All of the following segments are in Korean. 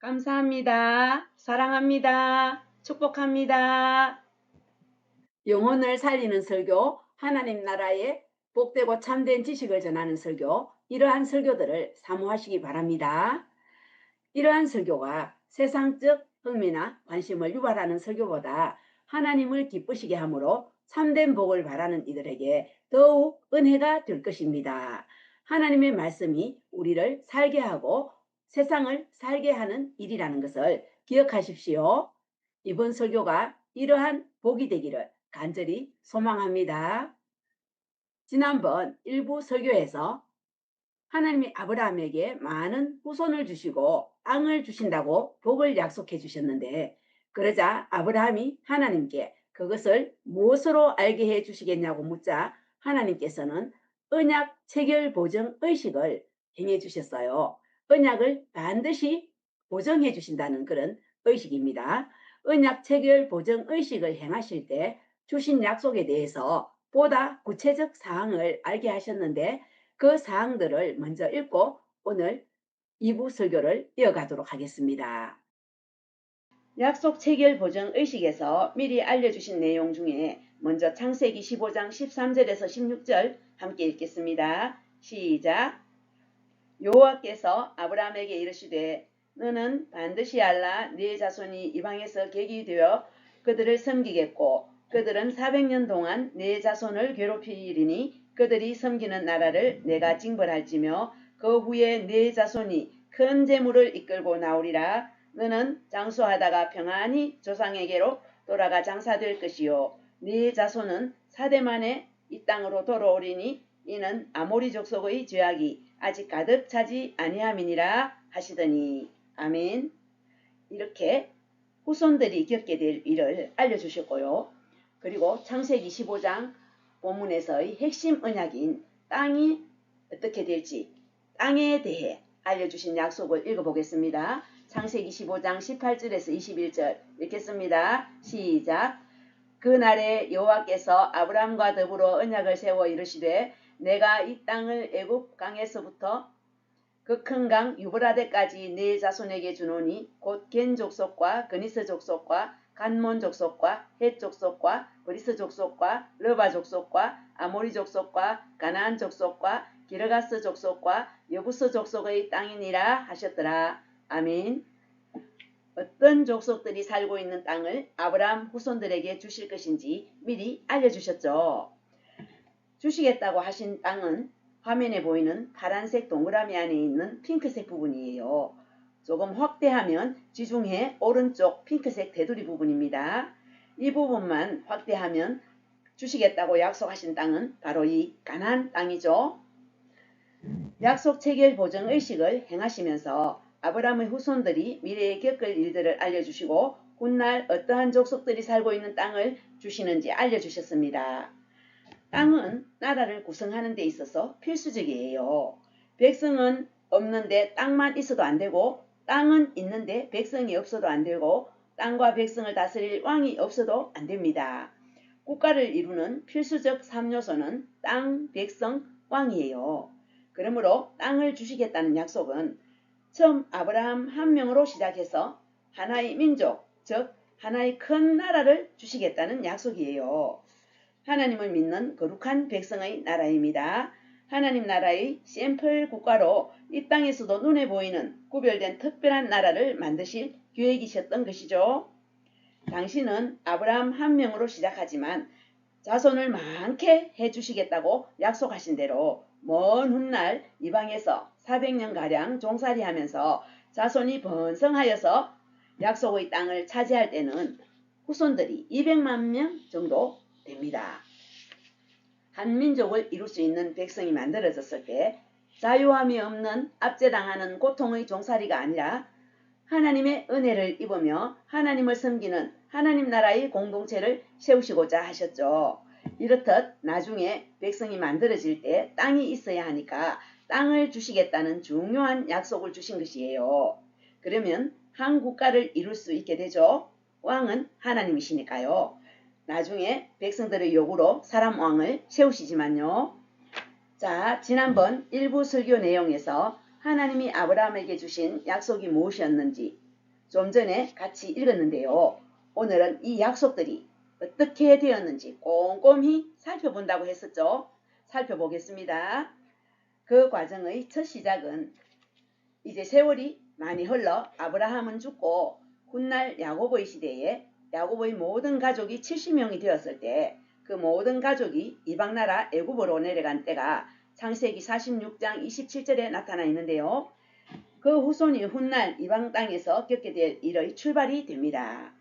감사합니다. 사랑합니다. 축복합니다. 영혼을 살리는 설교, 하나님 나라의 복되고 참된 지식을 전하는 설교, 이러한 설교들을 사모하시기 바랍니다. 이러한 설교가 세상적 흥미나 관심을 유발하는 설교보다 하나님을 기쁘시게 하므로 참된 복을 바라는 이들에게 더욱 은혜가 될 것입니다. 하나님의 말씀이 우리를 살게 하고 세상을 살게 하는 일이라는 것을 기억하십시오. 이번 설교가 이러한 복이 되기를 간절히 소망합니다. 지난번 일부 설교에서 하나님이 아브라함에게 많은 후손을 주시고 땅을 주신다고 복을 약속해 주셨는데, 그러자 아브라함이 하나님께 그것을 무엇으로 알게 해 주시겠냐고 묻자 하나님께서는 언약 체결 보증 의식을 행해 주셨어요. 언약을 반드시 보증해 주신다는 그런 의식입니다. 언약 체결 보증 의식을 행하실 때 주신 약속에 대해서 보다 구체적 사항을 알게 하셨는데, 그 사항들을 먼저 읽고 오늘 2부 설교를 이어가도록 하겠습니다. 약속 체결 보증 의식에서 미리 알려주신 내용 중에 먼저 창세기 15장 13절에서 16절 함께 읽겠습니다. 시작. 여호와께서 아브라함에게 이르시되 너는 반드시 알라 네 자손이 이방에서 객이 되어 그들을 섬기겠고 그들은 400년 동안 네 자손을 괴롭히리니 그들이 섬기는 나라를 내가 징벌할지며 그 후에 네 자손이 큰 재물을 이끌고 나오리라. 너는 장수하다가 평안히 조상에게로 돌아가 장사될 것이요 네 자손은 4대 만에 이 땅으로 돌아오리니 이는 아모리 족속의 죄악이 아직 가득 차지 아니함이니라 하시더니. 아멘. 이렇게 후손들이 겪게 될 일을 알려주셨고요. 그리고 창세기 15장 본문에서의 핵심 언약인 땅이 어떻게 될지 땅에 대해 알려주신 약속을 읽어보겠습니다. 창세기 15장 18절에서 21절 읽겠습니다. 시작. 그날에 여호와께서 아브라함과 더불어 언약을 세워 이르시되 내가 이 땅을 애굽 강에서부터 그 큰 강 유브라데까지 네 자손에게 주노니 곧 겐 족속과 그니스 족속과 간몬 족속과 헷 족속과 브리스 족속과 르바 족속과 아모리 족속과 가나안 족속과 기르가스 족속과 여부스 족속의 땅이니라 하셨더라. 아멘. 어떤 족속들이 살고 있는 땅을 아브라함 후손들에게 주실 것인지 미리 알려주셨죠. 주시겠다고 하신 땅은 화면에 보이는 파란색 동그라미 안에 있는 핑크색 부분이에요. 조금 확대하면 지중해 오른쪽 핑크색 테두리 부분입니다. 이 부분만 확대하면 주시겠다고 약속하신 땅은 바로 이 가나안 땅이죠. 약속 체결 보증 의식을 행하시면서 아브라함의 후손들이 미래에 겪을 일들을 알려주시고 훗날 어떠한 족속들이 살고 있는 땅을 주시는지 알려주셨습니다. 땅은 나라를 구성하는 데 있어서 필수적이에요. 백성은 없는데 땅만 있어도 안 되고 땅은 있는데 백성이 없어도 안 되고 땅과 백성을 다스릴 왕이 없어도 안 됩니다. 국가를 이루는 필수적 3요소는 땅, 백성, 왕이에요. 그러므로 땅을 주시겠다는 약속은 처음 아브라함 한 명으로 시작해서 하나의 민족, 즉 하나의 큰 나라를 주시겠다는 약속이에요. 하나님을 믿는 거룩한 백성의 나라입니다. 하나님 나라의 샘플 국가로 이 땅에서도 눈에 보이는 구별된 특별한 나라를 만드실 계획이셨던 것이죠. 당신은 아브라함 한 명으로 시작하지만 자손을 많게 해주시겠다고 약속하신 대로 먼 훗날 이방에서 400년가량 종살이하면서 자손이 번성하여서 약속의 땅을 차지할 때는 후손들이 200만 명 정도 됩니다. 한 민족을 이룰 수 있는 백성이 만들어졌을 때 자유함이 없는 압제당하는 고통의 종살이가 아니라 하나님의 은혜를 입으며 하나님을 섬기는 하나님 나라의 공동체를 세우시고자 하셨죠. 이렇듯 나중에 백성이 만들어질 때 땅이 있어야 하니까 땅을 주시겠다는 중요한 약속을 주신 것이에요. 그러면 한 국가를 이룰 수 있게 되죠. 왕은 하나님이시니까요. 나중에 백성들의 요구로 사람 왕을 세우시지만요. 자, 지난번 일부 설교 내용에서 하나님이 아브라함에게 주신 약속이 무엇이었는지 좀 전에 같이 읽었는데요. 오늘은 이 약속들이 어떻게 되었는지 꼼꼼히 살펴본다고 했었죠. 살펴보겠습니다. 그 과정의 첫 시작은 이제 세월이 많이 흘러 아브라함은 죽고 훗날 야고보의 시대에 야고보의 모든 가족이 70명이 되었을 때 그 모든 가족이 이방나라 애굽으로 내려간 때가 창세기 46장 27절에 나타나 있는데요. 그 후손이 훗날 이방 땅에서 겪게 될 일의 출발이 됩니다.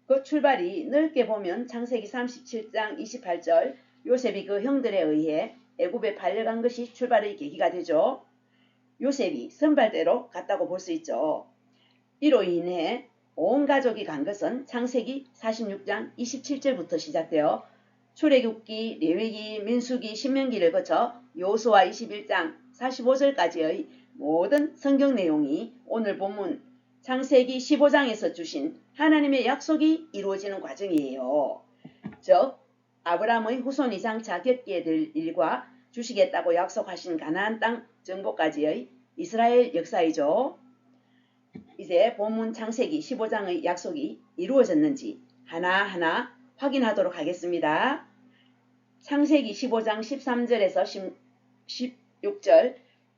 그 출발이 넓게 보면 창세기 37장 28절 요셉이 그 형들에 의해 애굽에 팔려간 것이 출발의 계기가 되죠. 요셉이 선발대로 갔다고 볼 수 있죠. 이로 인해 온 가족이 간 것은 창세기 46장 27절부터 시작되어 출애굽기, 레위기, 민수기, 신명기를 거쳐 여호수아 21장 45절까지의 모든 성경 내용이 오늘 본문 창세기 15장에서 주신 하나님의 약속이 이루어지는 과정이에요. 즉 아브라함의 후손이 장차 겪게 될 일과 주시겠다고 약속하신 가나안 땅 정복까지의 이스라엘 역사이죠. 이제 본문 창세기 15장의 약속이 이루어졌는지 하나하나 확인하도록 하겠습니다. 창세기 15장 13절에서 16절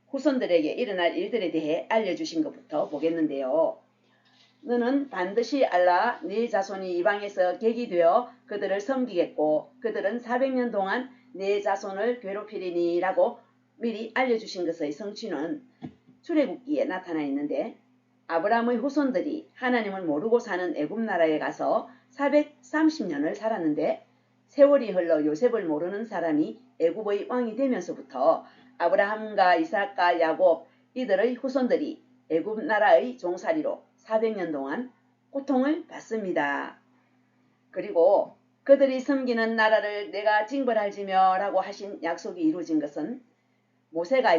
후손들에게 일어날 일들에 대해 알려주신 것부터 보겠는데요. 너는 반드시 알라 네 자손이 이방에서 객이 되어 그들을 섬기겠고 그들은 400년 동안 네 자손을 괴롭히리니 라고 미리 알려주신 것의 성취는 출애굽기에 나타나 있는데 아브라함의 후손들이 하나님을 모르고 사는 애굽 나라에 가서 430년을 살았는데 세월이 흘러 요셉을 모르는 사람이 애굽의 왕이 되면서부터 아브라함과 이삭과 야곱 이들의 후손들이 애굽 나라의 종살이로 400년 동안 고통을 받습니다. 그리고 그들이 섬기는 나라를 내가 징벌할지며 라고 하신 약속이 이루어진 것은 모세가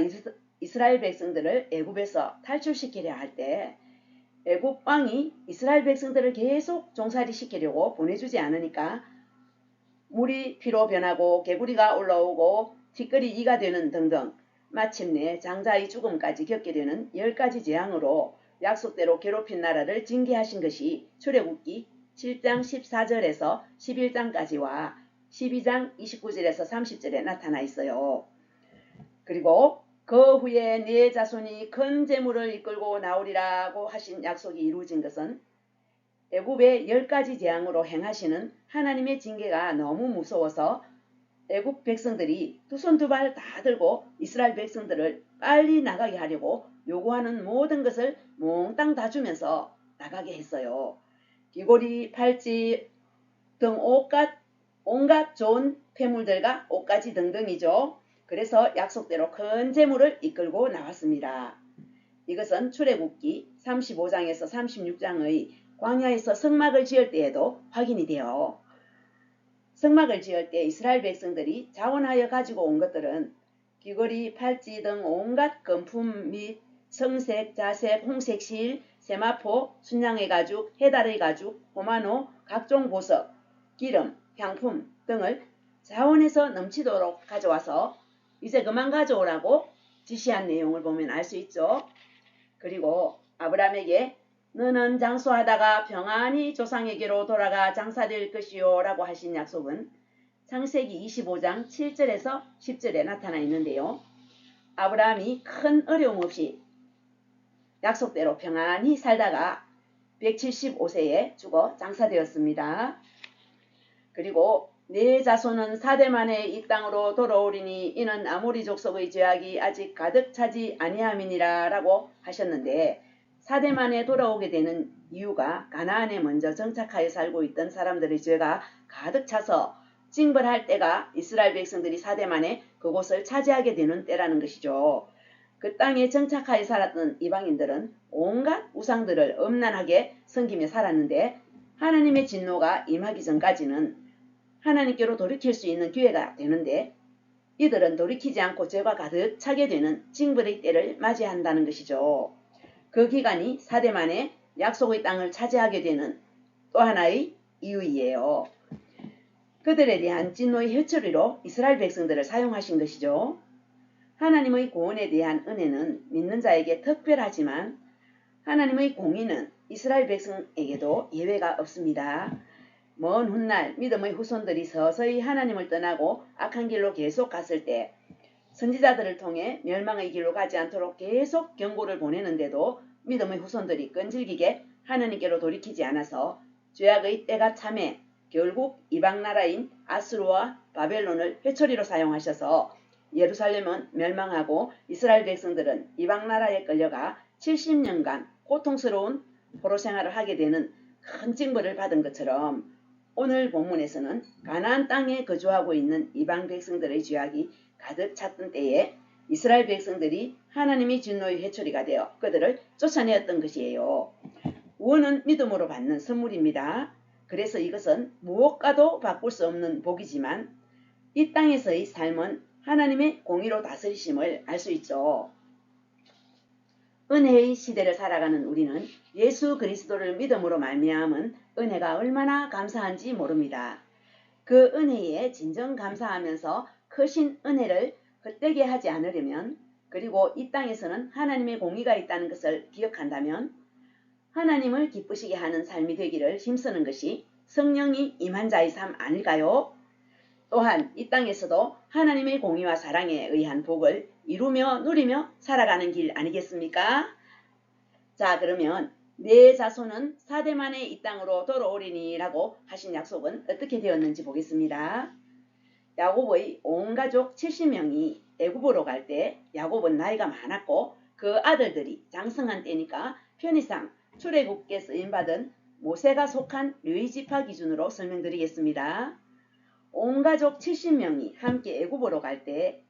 이스라엘 백성들을 애굽에서 탈출시키려 할 때 애굽 왕이 이스라엘 백성들을 계속 종살이 시키려고 보내주지 않으니까 물이 피로 변하고 개구리가 올라오고 티끌이 이가 되는 등등 마침내 장자의 죽음까지 겪게 되는 10가지 재앙으로 약속대로 괴롭힌 나라를 징계하신 것이 출애굽기 7장 14절에서 11장까지와 12장 29절에서 30절에 나타나 있어요. 그리고 그 후에 네 자손이 큰 재물을 이끌고 나오리라고 하신 약속이 이루어진 것은 애굽의 10가지 재앙으로 행하시는 하나님의 징계가 너무 무서워서 애굽 백성들이 두 손 두 발 다 들고 이스라엘 백성들을 빨리 나가게 하려고 요구하는 모든 것을 몽땅 다 주면서 나가게 했어요. 귀고리, 팔찌 등 온갖 좋은 폐물들과 옷가지 등등이죠. 그래서 약속대로 큰 재물을 이끌고 나왔습니다. 이것은 출애굽기 35장에서 36장의 광야에서 성막을 지을 때에도 확인이 돼요. 성막을 지을 때 이스라엘 백성들이 자원하여 가지고 온 것들은 귀걸이, 팔찌 등 온갖 금품 및 청색, 자색, 홍색 실, 세마포, 순양의 가죽, 해달의 가죽, 호마노, 각종 보석, 기름, 향품 등을 자원해서 넘치도록 가져와서 이제 그만 가져오라고 지시한 내용을 보면 알 수 있죠. 그리고 아브라함에게 너는 장수하다가 평안히 조상에게로 돌아가 장사될 것이요 라고 하신 약속은 창세기 25장 7절에서 10절에 나타나 있는데요. 아브라함이 큰 어려움 없이 약속대로 평안히 살다가 175세에 죽어 장사되었습니다. 그리고 네 자손은 4대 만에 이 땅으로 돌아오리니 이는 아모리 족속의 죄악이 아직 가득 차지 아니함이니라 라고 하셨는데 4대 만에 돌아오게 되는 이유가 가나안에 먼저 정착하여 살고 있던 사람들의 죄가 가득 차서 징벌할 때가 이스라엘 백성들이 4대 만에 그곳을 차지하게 되는 때라는 것이죠. 그 땅에 정착하여 살았던 이방인들은 온갖 우상들을 엄란하게 섬기며 살았는데 하나님의 진노가 임하기 전까지는 하나님께로 돌이킬 수 있는 기회가 되는데 이들은 돌이키지 않고 죄가 가득 차게 되는 징벌의 때를 맞이한다는 것이죠. 그 기간이 4대 만에 약속의 땅을 차지하게 되는 또 하나의 이유이에요. 그들에 대한 진노의 회초리로 이스라엘 백성들을 사용하신 것이죠. 하나님의 구원에 대한 은혜는 믿는 자에게 특별하지만 하나님의 공의는 이스라엘 백성에게도 예외가 없습니다. 먼 훗날 믿음의 후손들이 서서히 하나님을 떠나고 악한 길로 계속 갔을 때 선지자들을 통해 멸망의 길로 가지 않도록 계속 경고를 보내는데도 믿음의 후손들이 끈질기게 하나님께로 돌이키지 않아서 죄악의 때가 참해 결국 이방 나라인 아수르와 바벨론을 회초리로 사용하셔서 예루살렘은 멸망하고 이스라엘 백성들은 이방 나라에 끌려가 70년간 고통스러운 포로 생활을 하게 되는 큰 징벌을 받은 것처럼 오늘 본문에서는 가나안 땅에 거주하고 있는 이방 백성들의 죄악이 가득 찼던 때에 이스라엘 백성들이 하나님의 진노의 회초리가 되어 그들을 쫓아내었던 것이에요. 구원은 믿음으로 받는 선물입니다. 그래서 이것은 무엇과도 바꿀 수 없는 복이지만 이 땅에서의 삶은 하나님의 공의로 다스리심을 알 수 있죠. 은혜의 시대를 살아가는 우리는 예수 그리스도를 믿음으로 말미암은 은혜가 얼마나 감사한지 모릅니다. 그 은혜에 진정 감사하면서 크신 은혜를 헛되게 하지 않으려면, 그리고 이 땅에서는 하나님의 공의가 있다는 것을 기억한다면 하나님을 기쁘시게 하는 삶이 되기를 힘쓰는 것이 성령이 임한 자의 삶 아닐까요? 또한 이 땅에서도 하나님의 공의와 사랑에 의한 복을 이루며 누리며 살아가는 길 아니겠습니까? 자, 그러면 내 자손은 4대 만에 이 땅으로 돌아오리니 라고 하신 약속은 어떻게 되었는지 보겠습니다. 야곱의 온 가족 70명이 애굽으로 갈 때 야곱은 나이가 많았고 그 아들들이 장성한 때니까 편의상 출애굽께 쓰임받은 모세가 속한 르위지파 기준으로 설명드리겠습니다. 온 가족 70명이 함께 애굽으로 갈 때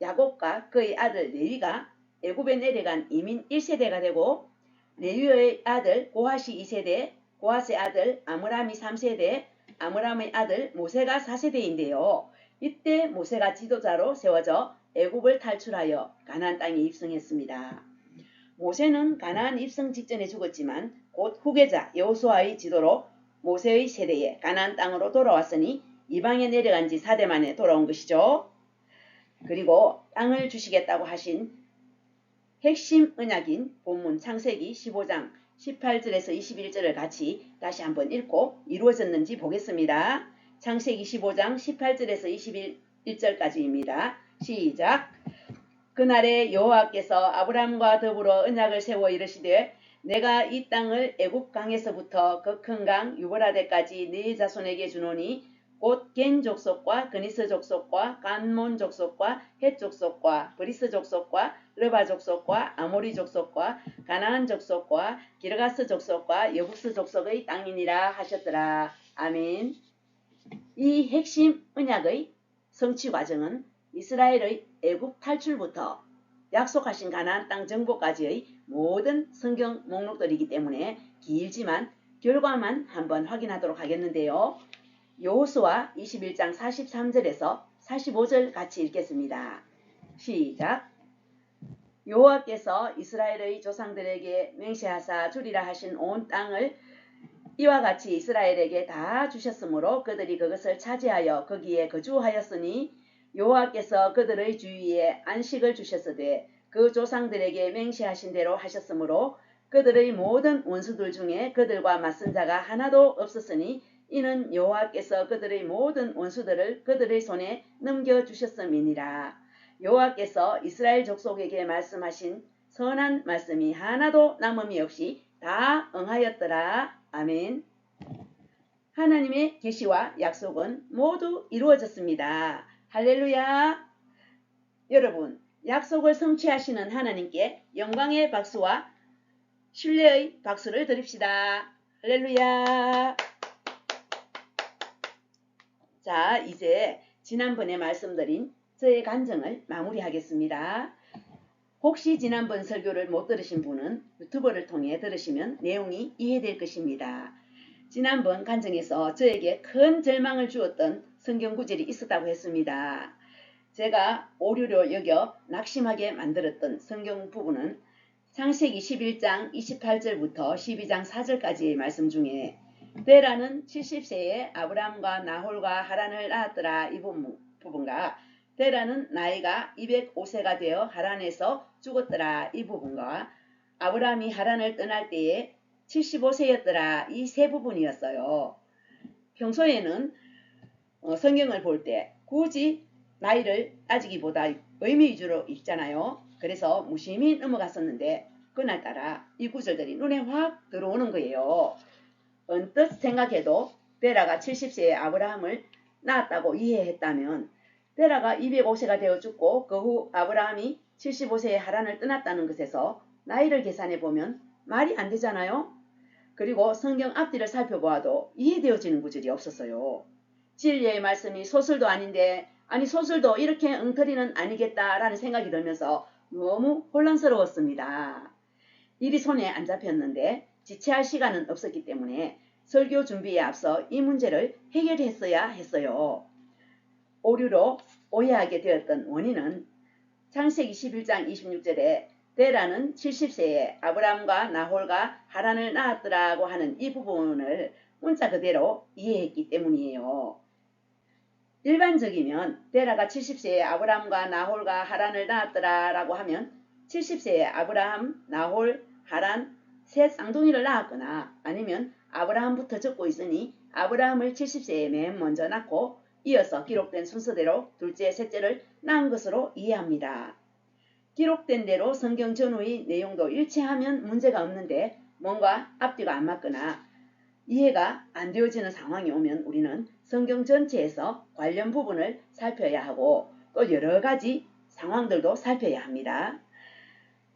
야곱과 그의 아들 레위가 애굽에 내려간 이민 1세대가 되고 레위의 아들 고핫이 2세대, 고핫의 아들 아므람이 3세대, 아므람의 아들 모세가 4세대인데요. 이때 모세가 지도자로 세워져 애굽을 탈출하여 가나안 땅에 입성했습니다. 모세는 가나안 입성 직전에 죽었지만 곧 후계자 여호수아의 지도로 모세의 세대에 가나안 땅으로 돌아왔으니 이방에 내려간 지 4대 만에 돌아온 것이죠. 그리고 땅을 주시겠다고 하신 핵심 언약인 본문 창세기 15장 18절에서 21절을 같이 다시 한번 읽고 이루어졌는지 보겠습니다. 창세기 15장 18절에서 21절까지입니다. 시작. 그날에 여호와께서 아브람과 더불어 언약을 세워 이르시되 내가 이 땅을 애굽 강에서부터 그 큰 강 유브라데까지 네 자손에게 주노니 곧 겐 족속과 그니스 족속과 간몬 족속과 헷 족속과 브리스 족속과 르바 족속과 아모리 족속과 가나안 족속과 기르가스 족속과 여부스 족속의 땅이니라 하셨더라. 아멘. 이 핵심 언약의 성취 과정은 이스라엘의 애굽 탈출부터 약속하신 가나안 땅 정복까지의 모든 성경 목록들이기 때문에 길지만 결과만 한번 확인하도록 하겠는데요. 여호수아 21장 43절에서 45절 같이 읽겠습니다. 시작. 여호와께서 이스라엘의 조상들에게 맹세하사 주리라 하신 온 땅을 이와 같이 이스라엘에게 다 주셨으므로 그들이 그것을 차지하여 거기에 거주하였으니 여호와께서 그들의 주위에 안식을 주셨으되 그 조상들에게 맹세하신 대로 하셨으므로 그들의 모든 원수들 중에 그들과 맞선 자가 하나도 없었으니 이는 여호와께서 그들의 모든 원수들을 그들의 손에 넘겨주셨음이니라. 여호와께서 이스라엘 족속에게 말씀하신 선한 말씀이 하나도 남음이 없이 다 응하였더라. 아멘. 하나님의 계시와 약속은 모두 이루어졌습니다. 할렐루야. 여러분, 약속을 성취하시는 하나님께 영광의 박수와 신뢰의 박수를 드립시다. 할렐루야. 자, 이제 지난번에 말씀드린 저의 간증을 마무리하겠습니다. 혹시 지난번 설교를 못 들으신 분은 유튜브를 통해 들으시면 내용이 이해될 것입니다. 지난번 간증에서 저에게 큰 절망을 주었던 성경 구절이 있었다고 했습니다. 제가 오류로 여겨 낙심하게 만들었던 성경 부분은 창세기 11장 28절부터 12장 4절까지의 말씀 중에 데라는 70세에 아브람과 나홀과 하란을 낳았더라 이 부분과 데라는 나이가 205세가 되어 하란에서 죽었더라 이 부분과 아브람이 하란을 떠날 때에 75세였더라. 이 세 부분이었어요. 평소에는 성경을 볼 때 굳이 나이를 따지기보다 의미 위주로 읽잖아요. 그래서 무심히 넘어갔었는데 그날따라 이 구절들이 눈에 확 들어오는 거예요. 언뜻 생각해도 데라가 70세에 아브라함을 낳았다고 이해했다면 데라가 205세가 되어 죽고 그 후 아브라함이 75세에 하란을 떠났다는 것에서 나이를 계산해 보면 말이 안 되잖아요. 그리고 성경 앞뒤를 살펴보아도 이해되어지는 구절이 없었어요. 진리의 말씀이 소설도 아닌데 아니 소설도 이렇게 엉터리는 아니겠다라는 생각이 들면서 너무 혼란스러웠습니다. 일이 손에 안 잡혔는데 지체할 시간은 없었기 때문에 설교 준비에 앞서 이 문제를 해결했어야 했어요. 오류로 오해하게 되었던 원인은 창세기 11장 26절에 데라는 70세에 아브람과 나홀과 하란을 낳았더라고 하는 이 부분을 문자 그대로 이해했기 때문이에요. 일반적이면 데라가 70세에 아브람과 나홀과 하란을 낳았더라라고 하면 70세에 아브라함, 나홀, 하란 셋 쌍둥이를 낳았거나 아니면 아브라함부터 적고 있으니 아브라함을 70세에 맨 먼저 낳고 이어서 기록된 순서대로 둘째, 셋째를 낳은 것으로 이해합니다. 기록된 대로 성경 전후의 내용도 일치하면 문제가 없는데 뭔가 앞뒤가 안 맞거나 이해가 안 되어지는 상황이 오면 우리는 성경 전체에서 관련 부분을 살펴야 하고 또 여러 가지 상황들도 살펴야 합니다.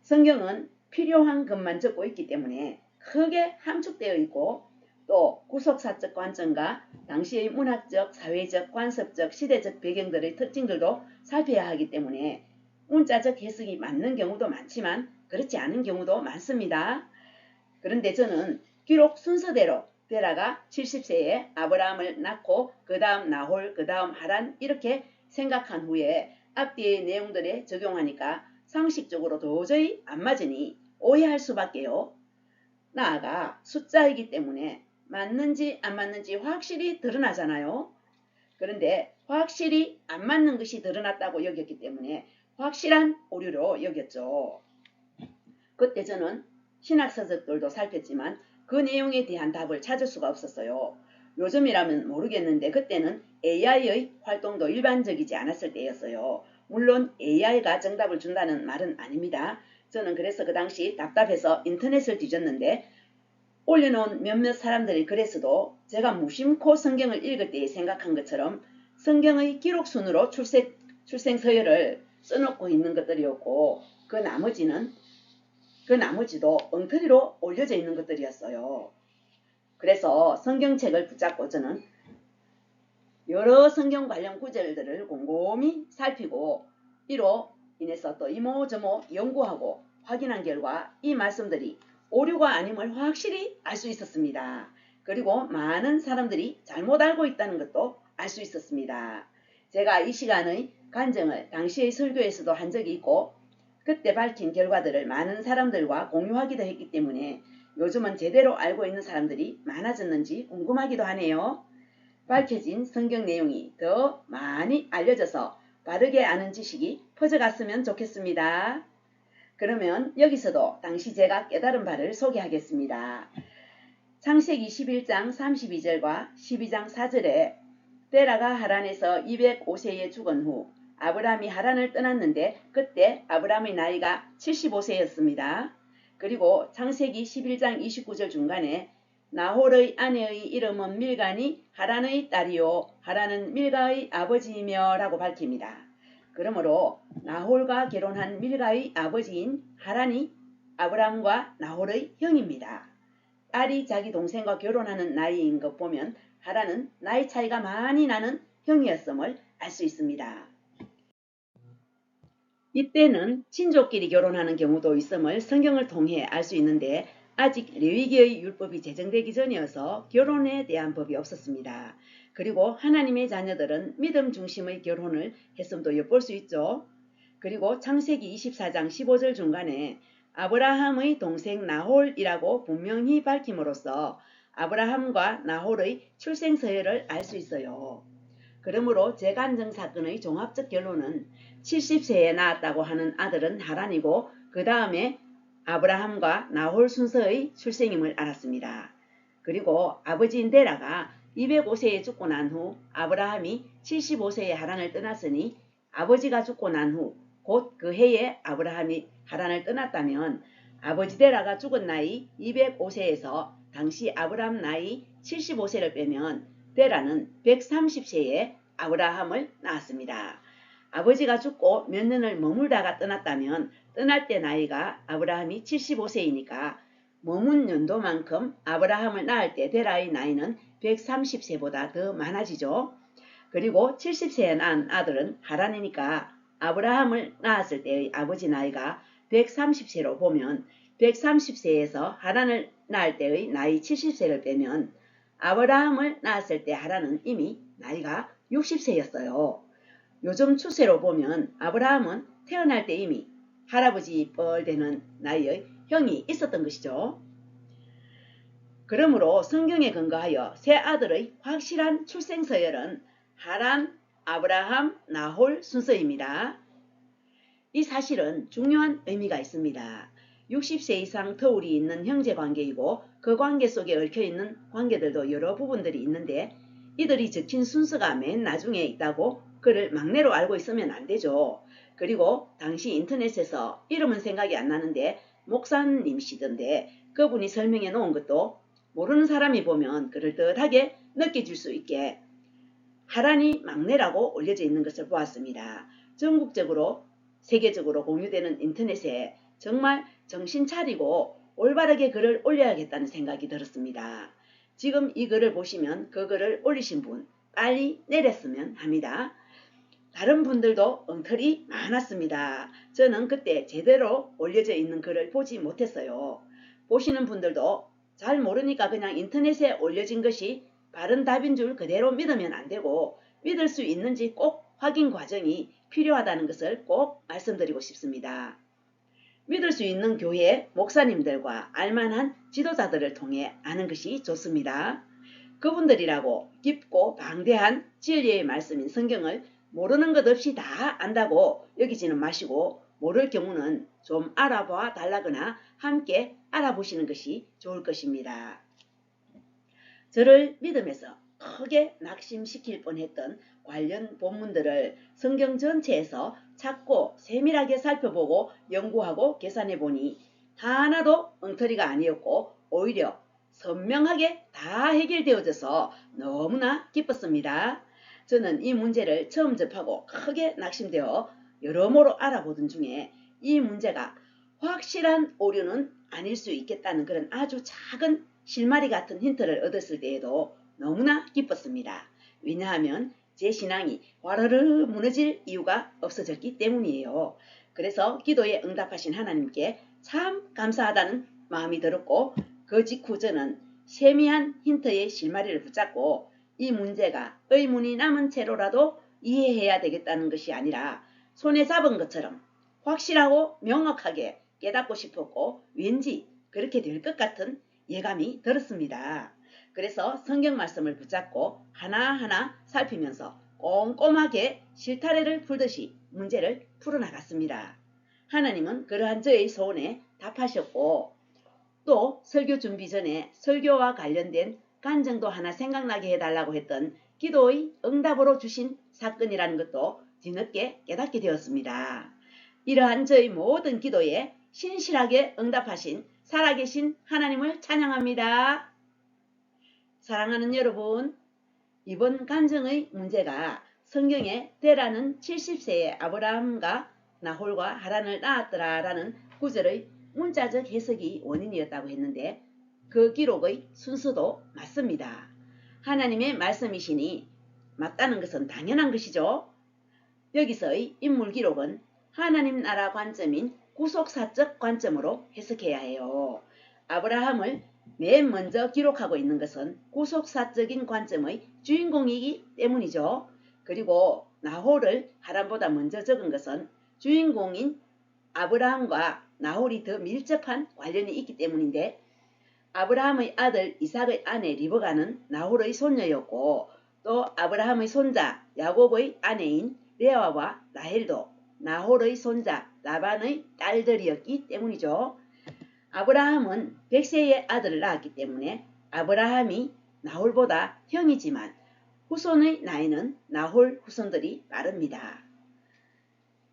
성경은 필요한 것만 적고 있기 때문에 크게 함축되어 있고 또 구속사적 관점과 당시의 문학적, 사회적, 관습적, 시대적 배경들의 특징들도 살펴야 하기 때문에 문자적 해석이 맞는 경우도 많지만 그렇지 않은 경우도 많습니다. 그런데 저는 기록 순서대로 데라가 70세에 아브라함을 낳고 그 다음 나홀, 그 다음 하란 이렇게 생각한 후에 앞뒤의 내용들에 적용하니까 상식적으로 도저히 안 맞으니 오해할 수밖에요. 나아가 숫자이기 때문에 맞는지 안 맞는지 확실히 드러나잖아요. 그런데 확실히 안 맞는 것이 드러났다고 여겼기 때문에 확실한 오류로 여겼죠. 그때 저는 신학서적들도 살폈지만 그 내용에 대한 답을 찾을 수가 없었어요. 요즘이라면 모르겠는데 그때는 AI의 활동도 일반적이지 않았을 때였어요. 물론 AI가 정답을 준다는 말은 아닙니다. 저는 그래서 그 당시 답답해서 인터넷을 뒤졌는데 올려놓은 몇몇 사람들의 글에서도 제가 무심코 성경을 읽을 때 생각한 것처럼 성경의 기록순으로 출생서열을 써놓고 있는 것들이었고 그 나머지도 엉터리로 올려져 있는 것들이었어요. 그래서 성경책을 붙잡고 저는 여러 성경 관련 구절들을 곰곰이 살피고 이로 인해서 또 이모저모 연구하고 확인한 결과 이 말씀들이 오류가 아님을 확실히 알 수 있었습니다. 그리고 많은 사람들이 잘못 알고 있다는 것도 알 수 있었습니다. 제가 이 시간의 간증을 당시의 설교에서도 한 적이 있고 그때 밝힌 결과들을 많은 사람들과 공유하기도 했기 때문에 요즘은 제대로 알고 있는 사람들이 많아졌는지 궁금하기도 하네요. 밝혀진 성경 내용이 더 많이 알려져서 바르게 아는 지식이 퍼져갔으면 좋겠습니다. 그러면 여기서도 당시 제가 깨달은 바를 소개하겠습니다. 창세기 11장 32절과 12장 4절에 데라가 하란에서 205세에 죽은 후 아브라함이 하란을 떠났는데 그때 아브라함의 나이가 75세였습니다. 그리고 창세기 11장 29절 중간에 나홀의 아내의 이름은 밀가니 하란의 딸이요 하란은 밀가의 아버지이며 라고 밝힙니다. 그러므로 나홀과 결혼한 밀가의 아버지인 하란이 아브라함과 나홀의 형입니다. 딸이 자기 동생과 결혼하는 나이인 것 보면 하란은 나이 차이가 많이 나는 형이었음을 알 수 있습니다. 이때는 친족끼리 결혼하는 경우도 있음을 성경을 통해 알 수 있는데 아직 레위기의 율법이 제정되기 전이어서 결혼에 대한 법이 없었습니다. 그리고 하나님의 자녀들은 믿음 중심의 결혼을 했음도 엿볼 수 있죠. 그리고 창세기 24장 15절 중간에 아브라함의 동생 나홀이라고 분명히 밝힘으로써 아브라함과 나홀의 출생서열을 알 수 있어요. 그러므로 재간정 사건의 종합적 결론은 70세에 낳았다고 하는 아들은 하란이고 그 다음에 아브라함과 나홀 순서의 출생임을 알았습니다. 그리고 아버지인 데라가 205세에 죽고 난 후 아브라함이 75세에 하란을 떠났으니 아버지가 죽고 난 후 곧 그 해에 아브라함이 하란을 떠났다면 아버지 데라가 죽은 나이 205세에서 당시 아브라함 나이 75세를 빼면 데라는 130세에 아브라함을 낳았습니다. 아버지가 죽고 몇 년을 머물다가 떠났다면 떠날 때 나이가 아브라함이 75세이니까 머문 연도만큼 아브라함을 낳을 때 데라의 나이는 130세보다 더 많아지죠. 그리고 70세에 낳은 아들은 하란이니까 아브라함을 낳았을 때의 아버지 나이가 130세로 보면 130세에서 하란을 낳을 때의 나이 70세를 빼면 아브라함을 낳았을 때 하란은 이미 나이가 60세였어요. 요즘 추세로 보면 아브라함은 태어날 때 이미 할아버지 뻘 되는 나이의 형이 있었던 것이죠. 그러므로 성경에 근거하여 세 아들의 확실한 출생 서열은 하란, 아브라함, 나홀 순서입니다. 이 사실은 중요한 의미가 있습니다. 60세 이상 터울이 있는 형제 관계이고 그 관계 속에 얽혀있는 관계들도 여러 부분들이 있는데 이들이 적힌 순서가 맨 나중에 있다고 그를 막내로 알고 있으면 안 되죠. 그리고 당시 인터넷에서 이름은 생각이 안 나는데 목사님이시던데 그분이 설명해 놓은 것도 모르는 사람이 보면 그럴듯하게 느껴질 수 있게 하란이 막내라고 올려져 있는 것을 보았습니다. 전국적으로 세계적으로 공유되는 인터넷에 정말 정신 차리고 올바르게 글을 올려야겠다는 생각이 들었습니다. 지금 이 글을 보시면 그 글을 올리신 분 빨리 내렸으면 합니다. 다른 분들도 엉터리 많았습니다. 저는 그때 제대로 올려져 있는 글을 보지 못했어요. 보시는 분들도 잘 모르니까 그냥 인터넷에 올려진 것이 바른 답인 줄 그대로 믿으면 안 되고 믿을 수 있는지 꼭 확인 과정이 필요하다는 것을 꼭 말씀드리고 싶습니다. 믿을 수 있는 교회 목사님들과 알만한 지도자들을 통해 아는 것이 좋습니다. 그분들이라고 깊고 방대한 진리의 말씀인 성경을 모르는 것 없이 다 안다고 여기지는 마시고 모를 경우는 좀 알아봐 달라거나 함께 알아보시는 것이 좋을 것입니다. 저를 믿음에서 크게 낙심시킬 뻔했던 관련 본문들을 성경 전체에서 찾고 세밀하게 살펴보고 연구하고 계산해 보니 하나도 엉터리가 아니었고 오히려 선명하게 다 해결되어져서 너무나 기뻤습니다. 저는 이 문제를 처음 접하고 크게 낙심되어 여러모로 알아보던 중에 이 문제가 확실한 오류는 아닐 수 있겠다는 그런 아주 작은 실마리 같은 힌트를 얻었을 때에도 너무나 기뻤습니다. 왜냐하면 제 신앙이 와르르 무너질 이유가 없어졌기 때문이에요. 그래서 기도에 응답하신 하나님께 참 감사하다는 마음이 들었고 그 직후 저는 세미한 힌트의 실마리를 붙잡고 이 문제가 의문이 남은 채로라도 이해해야 되겠다는 것이 아니라 손에 잡은 것처럼 확실하고 명확하게 깨닫고 싶었고 왠지 그렇게 될 것 같은 예감이 들었습니다. 그래서 성경 말씀을 붙잡고 하나하나 살피면서 꼼꼼하게 실타래를 풀듯이 문제를 풀어나갔습니다. 하나님은 그러한 저의 소원에 답하셨고 또 설교 준비 전에 설교와 관련된 간증도 하나 생각나게 해달라고 했던 기도의 응답으로 주신 사건이라는 것도 뒤늦게 깨닫게 되었습니다. 이러한 저의 모든 기도에 신실하게 응답하신 살아계신 하나님을 찬양합니다. 사랑하는 여러분, 이번 간증의 문제가 성경에 데라는 70세에 아브라함과 나홀과 하란을 낳았더라 라는 구절의 문자적 해석이 원인이었다고 했는데 그 기록의 순서도 맞습니다. 하나님의 말씀이시니 맞다는 것은 당연한 것이죠. 여기서의 인물 기록은 하나님 나라 관점인 구속사적 관점으로 해석해야 해요. 아브라함을 맨 먼저 기록하고 있는 것은 구속사적인 관점의 주인공이기 때문이죠. 그리고 나홀을 하란보다 먼저 적은 것은 주인공인 아브라함과 나홀이 더 밀접한 관련이 있기 때문인데 아브라함의 아들 이삭의 아내 리브가는 나홀의 손녀였고 또 아브라함의 손자 야곱의 아내인 레아와 라헬도 나홀의 손자 라반의 딸들이었기 때문이죠. 아브라함은 백세의 아들을 낳았기 때문에 아브라함이 나홀보다 형이지만 후손의 나이는 나홀 후손들이 빠릅니다.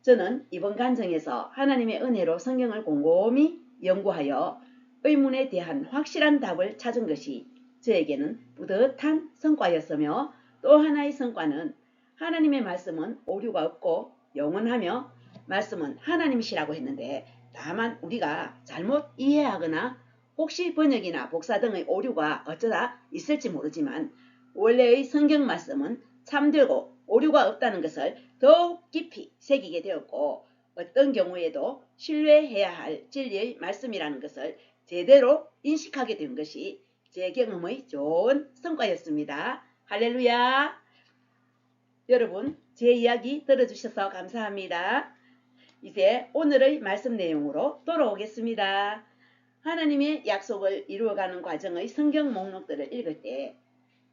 저는 이번 간증에서 하나님의 은혜로 성경을 곰곰이 연구하여 의문에 대한 확실한 답을 찾은 것이 저에게는 뿌듯한 성과였으며, 또 하나의 성과는 하나님의 말씀은 오류가 없고 영원하며 말씀은 하나님이시라고 했는데, 다만 우리가 잘못 이해하거나 혹시 번역이나 복사 등의 오류가 어쩌다 있을지 모르지만 원래의 성경 말씀은 참되고 오류가 없다는 것을 더욱 깊이 새기게 되었고, 어떤 경우에도 신뢰해야 할 진리의 말씀이라는 것을 제대로 인식하게 된 것이 제 경험의 좋은 성과였습니다. 할렐루야! 여러분, 제 이야기 들어주셔서 감사합니다. 이제 오늘의 말씀 내용으로 돌아오겠습니다. 하나님의 약속을 이루어가는 과정의 성경 목록들을 읽을 때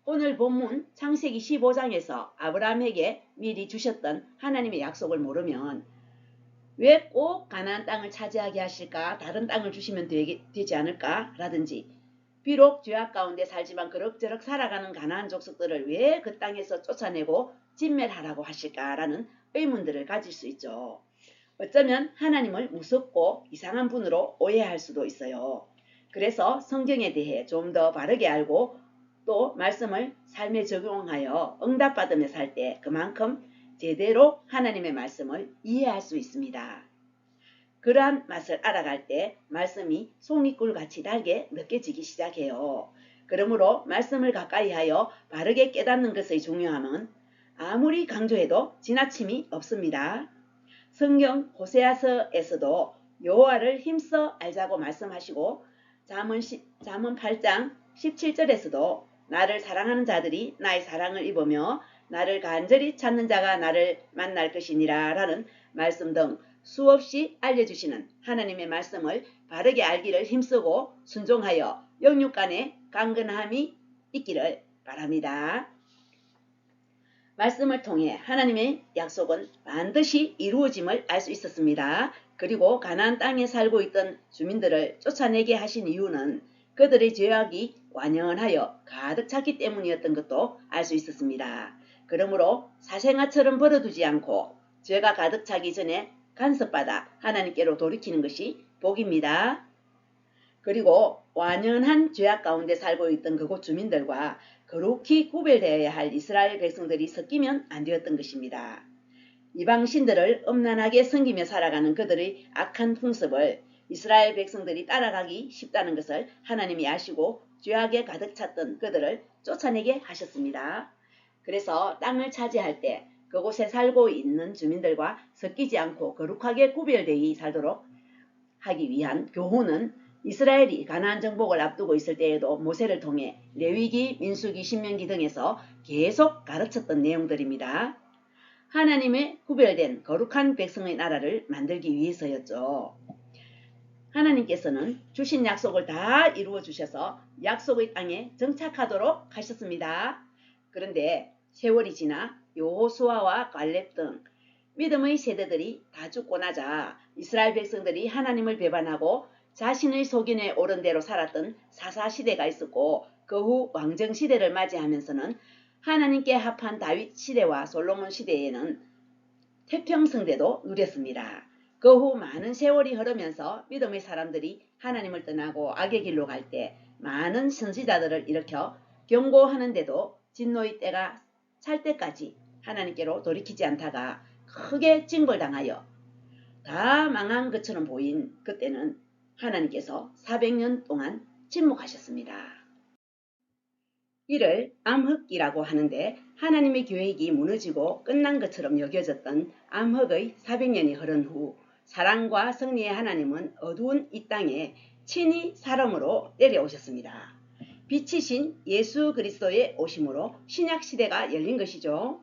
오늘 본문 창세기 15장에서 아브라함에게 미리 주셨던 하나님의 약속을 모르면 왜 꼭 가나안 땅을 차지하게 하실까? 다른 땅을 주시면 되지 않을까? 라든지, 비록 죄악 가운데 살지만 그럭저럭 살아가는 가나안 족속들을 왜 그 땅에서 쫓아내고 진멸하라고 하실까? 라는 의문들을 가질 수 있죠. 어쩌면 하나님을 무섭고 이상한 분으로 오해할 수도 있어요. 그래서 성경에 대해 좀 더 바르게 알고 또 말씀을 삶에 적용하여 응답받으며 살 때 그만큼 제대로 하나님의 말씀을 이해할 수 있습니다. 그러한 맛을 알아갈 때 말씀이 송이꿀같이 달게 느껴지기 시작해요. 그러므로 말씀을 가까이 하여 바르게 깨닫는 것의 중요함은 아무리 강조해도 지나침이 없습니다. 성경 호세아서에서도 여호와를 힘써 알자고 말씀하시고, 잠언 8장 17절에서도 나를 사랑하는 자들이 나의 사랑을 입으며 나를 간절히 찾는 자가 나를 만날 것이니라 라는 말씀 등 수없이 알려주시는 하나님의 말씀을 바르게 알기를 힘쓰고 순종하여 영육 간의 강건함이 있기를 바랍니다. 말씀을 통해 하나님의 약속은 반드시 이루어짐을 알 수 있었습니다. 그리고 가나안 땅에 살고 있던 주민들을 쫓아내게 하신 이유는 그들의 죄악이 완연하여 가득 찼기 때문이었던 것도 알 수 있었습니다. 그러므로 사생아처럼 버려두지 않고 죄가 가득 차기 전에 간섭받아 하나님께로 돌이키는 것이 복입니다. 그리고 완연한 죄악 가운데 살고 있던 그곳 주민들과 거룩히 구별되어야 할 이스라엘 백성들이 섞이면 안 되었던 것입니다. 이방신들을 음란하게 섬기며 살아가는 그들의 악한 풍습을 이스라엘 백성들이 따라가기 쉽다는 것을 하나님이 아시고 죄악에 가득 찼던 그들을 쫓아내게 하셨습니다. 그래서 땅을 차지할 때 그곳에 살고 있는 주민들과 섞이지 않고 거룩하게 구별되어 살도록 하기 위한 교훈은 이스라엘이 가나안 정복을 앞두고 있을 때에도 모세를 통해 레위기, 민수기, 신명기 등에서 계속 가르쳤던 내용들입니다. 하나님의 구별된 거룩한 백성의 나라를 만들기 위해서였죠. 하나님께서는 주신 약속을 다 이루어 주셔서 약속의 땅에 정착하도록 하셨습니다. 그런데 세월이 지나 여호수아와 갈렙 등 믿음의 세대들이 다 죽고 나자 이스라엘 백성들이 하나님을 배반하고 자신의 속인에 옳은 대로 살았던 사사시대가 있었고, 그 후 왕정시대를 맞이하면서는 하나님께 합한 다윗 시대와 솔로몬 시대에는 태평성대도 누렸습니다. 그 후 많은 세월이 흐르면서 믿음의 사람들이 하나님을 떠나고 악의 길로 갈 때 많은 선지자들을 일으켜 경고하는데도 진노의 때가 찰 때까지 하나님께로 돌이키지 않다가 크게 징벌당하여 다 망한 것처럼 보인 그때는 하나님께서 400년 동안 침묵하셨습니다. 이를 암흑기라고 하는데, 하나님의 계획이 무너지고 끝난 것처럼 여겨졌던 암흑의 400년이 흐른 후 사랑과 승리의 하나님은 어두운 이 땅에 친히 사람으로 내려오셨습니다. 빛이신 예수 그리스도의 오심으로 신약시대가 열린 것이죠.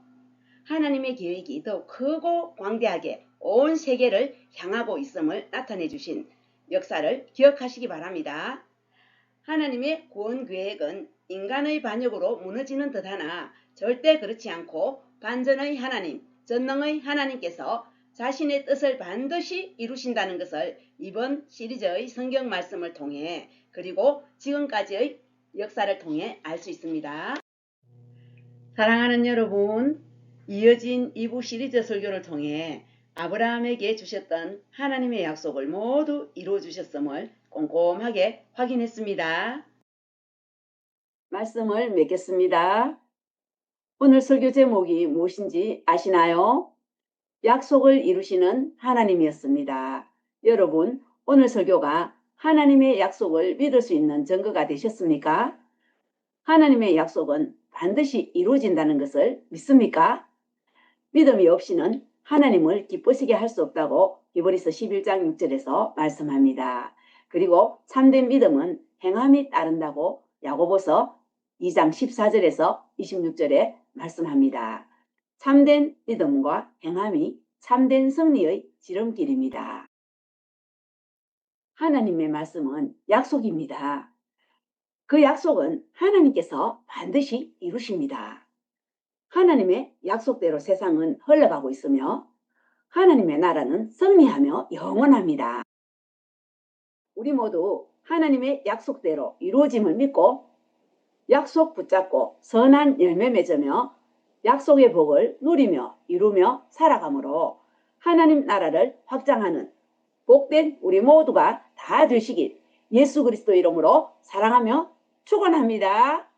하나님의 계획이 더욱 크고 광대하게 온 세계를 향하고 있음을 나타내 주신 역사를 기억하시기 바랍니다. 하나님의 구원 계획은 인간의 반역으로 무너지는 듯하나 절대 그렇지 않고 반전의 하나님, 전능의 하나님께서 자신의 뜻을 반드시 이루신다는 것을 이번 시리즈의 성경 말씀을 통해 그리고 지금까지의 역사를 통해 알 수 있습니다. 사랑하는 여러분, 이어진 2부 시리즈 설교를 통해 아브라함에게 주셨던 하나님의 약속을 모두 이루어 주셨음을 꼼꼼하게 확인했습니다. 말씀을 맺겠습니다. 오늘 설교 제목이 무엇인지 아시나요? 약속을 이루시는 하나님이었습니다. 여러분, 오늘 설교가 하나님의 약속을 믿을 수 있는 증거가 되셨습니까? 하나님의 약속은 반드시 이루어진다는 것을 믿습니까? 믿음이 없이는 하나님을 기쁘시게 할 수 없다고 히브리서 11장 6절에서 말씀합니다. 그리고 참된 믿음은 행함이 따른다고 야고보서 2장 14절에서 26절에 말씀합니다. 참된 믿음과 행함이 참된 승리의 지름길입니다. 하나님의 말씀은 약속입니다. 그 약속은 하나님께서 반드시 이루십니다. 하나님의 약속대로 세상은 흘러가고 있으며 하나님의 나라는 승리하며 영원합니다. 우리 모두 하나님의 약속대로 이루어짐을 믿고 약속 붙잡고 선한 열매 맺으며 약속의 복을 누리며 이루며 살아가므로 하나님 나라를 확장하는 복된 우리 모두가 다 되시길 예수 그리스도 이름으로 사랑하며 축원합니다.